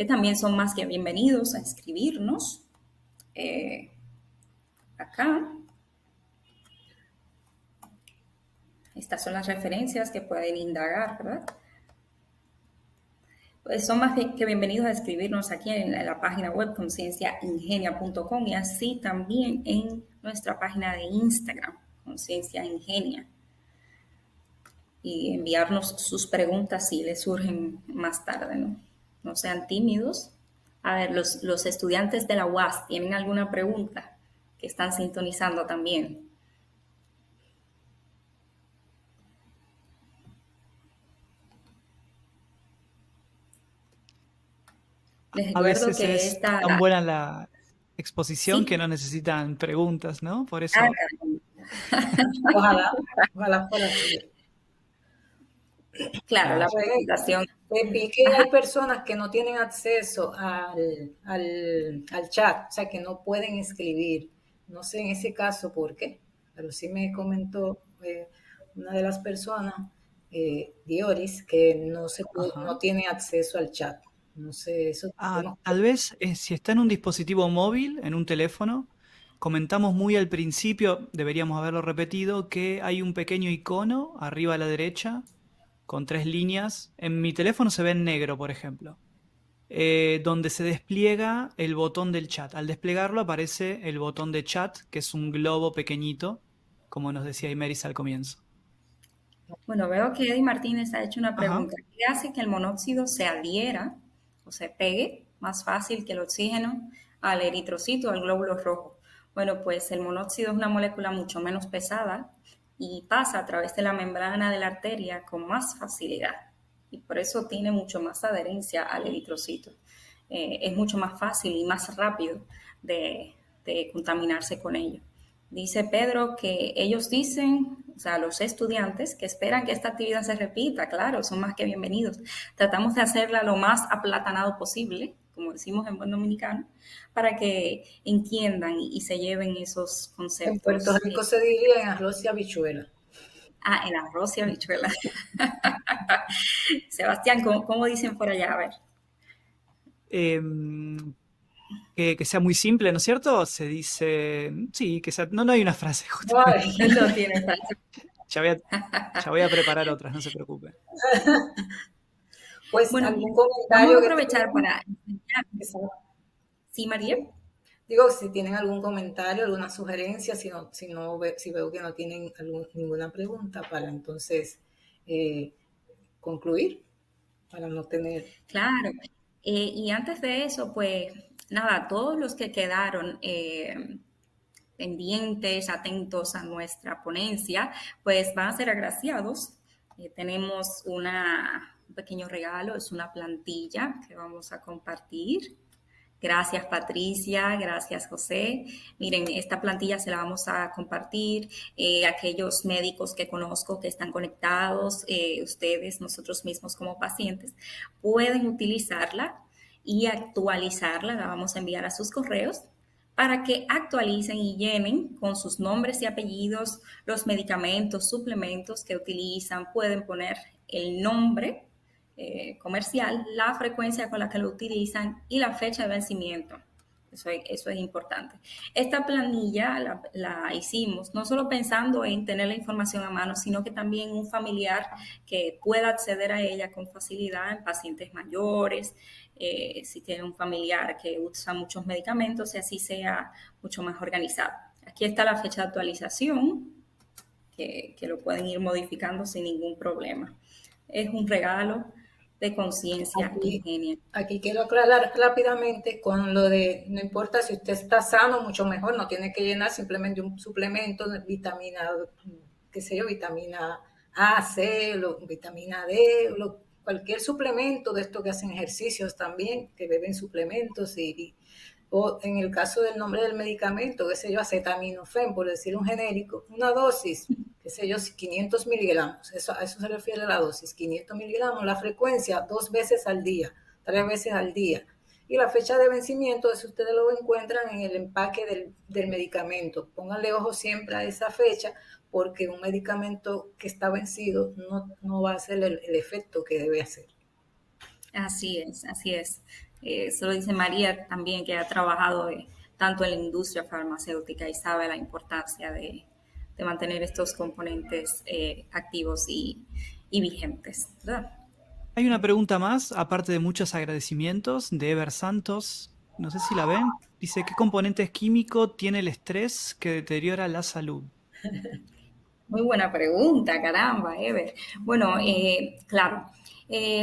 También son más que bienvenidos a escribirnos eh, acá. Estas son las referencias que pueden indagar, ¿verdad? Pues son más que bienvenidos a escribirnos aquí en la página web concienciaingenia.com y así también en nuestra página de Instagram, Conciencia Ingenia, y enviarnos sus preguntas si les surgen más tarde, ¿no? No sean tímidos. A ver, los estudiantes de la UAS tienen alguna pregunta que están sintonizando también. Les A recuerdo veces que es esta... tan buena la exposición que Sí, no necesitan preguntas, ¿no? Por ah, eso, Ojalá, ojalá fuera así. claro, la claro. presentación. Vi que Ajá. hay personas que no tienen acceso al chat, o sea, que no pueden escribir. No sé en ese caso por qué, pero sí me comentó una de las personas, Dioris, que no Ajá. tiene acceso al chat. No sé, eso Tal vez si está en un dispositivo móvil, en un teléfono, comentamos muy al principio, deberíamos haberlo repetido, que hay un pequeño icono arriba a la derecha con 3 líneas. En mi teléfono se ve en negro, por ejemplo, donde se despliega el botón del chat. Al desplegarlo aparece el botón de chat, que es un globo pequeñito, como nos decía Imeris al comienzo. Bueno, veo que Eddie Martínez ha hecho una Ajá. pregunta. ¿Qué hace que el monóxido se adhiera o se pegue más fácil que el oxígeno al eritrocito, al glóbulo rojo? Bueno, pues el monóxido es una molécula mucho menos pesada y pasa a través de la membrana de la arteria con más facilidad. Y por eso tiene mucho más adherencia al eritrocito. Es mucho más fácil y más rápido de contaminarse con ello. Dice Pedro que ellos dicen, o sea, los estudiantes que esperan que esta actividad se repita, claro, son más que bienvenidos. Tratamos de hacerla lo más aplatanado posible, como decimos en buen dominicano, para que entiendan y se lleven esos en Puerto conceptos. Rico se diría en arroz y habichuela. El arroz y habichuela. Sebastián, ¿cómo dicen por allá? A ver. Em, que sea muy simple, ¿no es cierto? Se dice, sí, que sea, no, no hay una frase, justamente. Ay, No tiene frase. Ya voy a, ya voy a preparar otras, no se preocupe. pues Bueno, algún vamos a comentario que aprovechar tengan. para enseñar. ¿Sí, María? Sí. Digo, si tienen algún comentario, alguna sugerencia, si veo que no tienen ninguna pregunta, para entonces eh, concluir, para no tener. Claro. Y antes de eso, pues nada, todos los que quedaron pendientes, atentos a nuestra ponencia, pues van a ser agraciados. Tenemos un pequeño regalo, es una plantilla que vamos a compartir. Gracias Patricia, gracias José. Miren, esta plantilla se la vamos a compartir. Aquellos médicos que conozco que están conectados, ustedes, nosotros mismos como pacientes, pueden utilizarla y actualizarla. La vamos a enviar a sus correos para que actualicen y llenen con sus nombres y apellidos los medicamentos, suplementos que utilizan. Pueden poner el nombre comercial, la frecuencia con la que lo utilizan y la fecha de vencimiento. Eso es importante. Esta planilla la hicimos no solo pensando en tener la información a mano, sino que también un familiar que pueda acceder a ella con facilidad en pacientes mayores, si tiene un familiar que usa muchos medicamentos y así sea mucho más organizado. Aquí está la fecha de actualización, que lo pueden ir modificando sin ningún problema. Es un regalo de conciencia Aquí, ingenia. aquí quiero aclarar rápidamente con lo de, no importa si usted está sano, mucho mejor, no tiene que llenar simplemente un suplemento de vitamina, qué sé yo, vitamina A, C, vitamina D, cualquier suplemento de estos que hacen ejercicios también, que beben suplementos o en el caso del nombre del medicamento, qué sé yo, acetaminofén, por decir un genérico, una dosis qué sé yo, 500 miligramos, a eso se refiere la dosis, 500 miligramos, la frecuencia 2 veces al día, 3 veces al día. Y la fecha de vencimiento, eso ustedes lo encuentran en el empaque del medicamento. Pónganle ojo siempre a esa fecha, porque un medicamento que está vencido no va a hacer el efecto que debe hacer. Así es, así es. Eso lo dice María también, que ha trabajado tanto en la industria farmacéutica y sabe la importancia de mantener estos componentes activos y vigentes, ¿verdad? Hay una pregunta más, aparte de muchos agradecimientos, de Ever Santos. No sé si la ven. Dice, ¿qué componente químico tiene el estrés que deteriora la salud? Muy buena pregunta, caramba, Ever. Bueno, claro,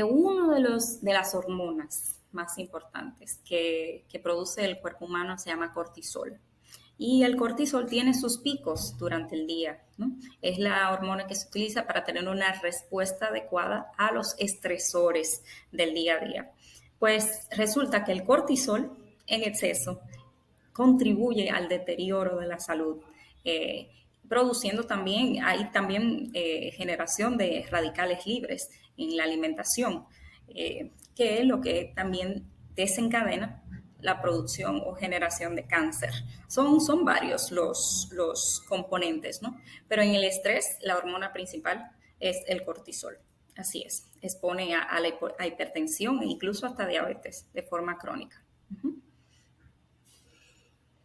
uno de las hormonas más importantes que produce el cuerpo humano se llama cortisol. Y el cortisol tiene sus picos durante el día, ¿no? Es la hormona que se utiliza para tener una respuesta adecuada a los estresores del día a día. Pues resulta que el cortisol en exceso contribuye al deterioro de la salud, produciendo también, hay también generación de radicales libres en la alimentación, que es lo que también desencadena la producción o generación de cáncer. Son varios los componentes, ¿no? Pero en el estrés, la hormona principal es el cortisol. Así es, expone a la hipertensión e incluso hasta diabetes de forma crónica.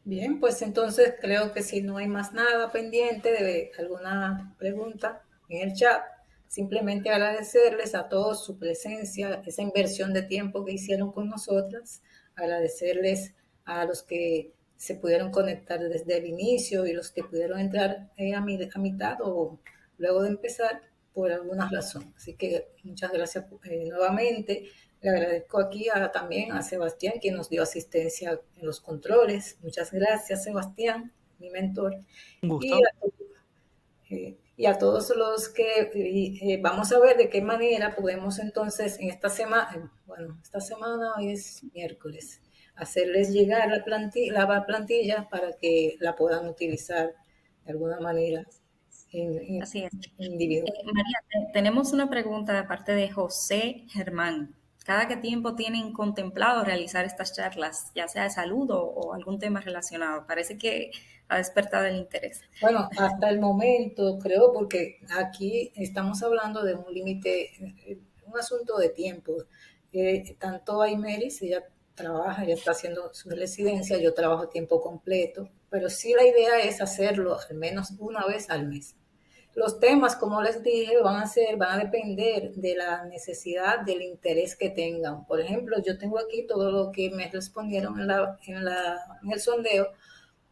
Bien, pues entonces creo que si no hay más nada pendiente de alguna pregunta en el chat, simplemente agradecerles a todos su presencia, esa inversión de tiempo que hicieron con nosotras, agradecerles a los que se pudieron conectar desde el inicio y los que pudieron entrar a mitad o luego de empezar por alguna razón. Así que muchas gracias nuevamente. Le agradezco aquí también a Sebastián, quien nos dio asistencia en los controles. Muchas gracias, Sebastián, mi mentor. Un gusto. Y a todos los que vamos a ver de qué manera podemos entonces en esta semana, esta semana hoy es miércoles, hacerles llegar la plantilla para que la puedan utilizar de alguna manera Así es. individual. María, tenemos una pregunta de parte de José Germán. ¿Cada qué tiempo tienen contemplado realizar estas charlas, ya sea de salud o algún tema relacionado? Parece que ha despertado el interés. Bueno, hasta el momento creo, porque aquí estamos hablando de un límite, un asunto de tiempo. Tanto Aymeris, ella trabaja, ella está haciendo su residencia, yo trabajo a tiempo completo, pero sí la idea es hacerlo al menos una vez al mes. Los temas, como les dije, van a depender de la necesidad, del interés que tengan. Por ejemplo, yo tengo aquí todo lo que me respondieron en el sondeo,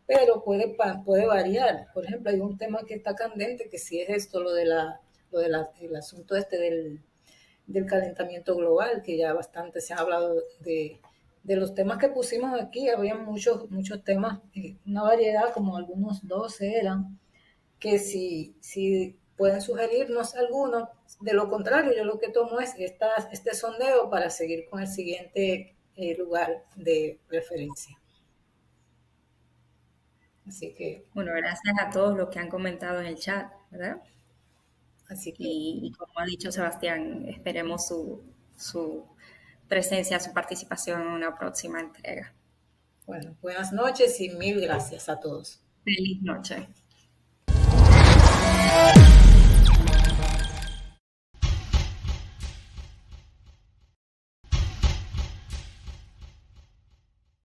pero puede variar. Por ejemplo, hay un tema que está candente, que sí es esto, el asunto del calentamiento global, que ya bastante se ha hablado de los temas que pusimos aquí. Había muchos temas, una variedad, como algunos 12 eran, que si pueden sugerirnos algunos. De lo contrario, yo lo que tomo es este sondeo para seguir con el siguiente lugar de referencia. Así que... Bueno, gracias a todos los que han comentado en el chat, ¿verdad? Así que... Y como ha dicho Sebastián, esperemos su presencia, su participación en una próxima entrega. Bueno, buenas noches y mil gracias a todos. Feliz noche.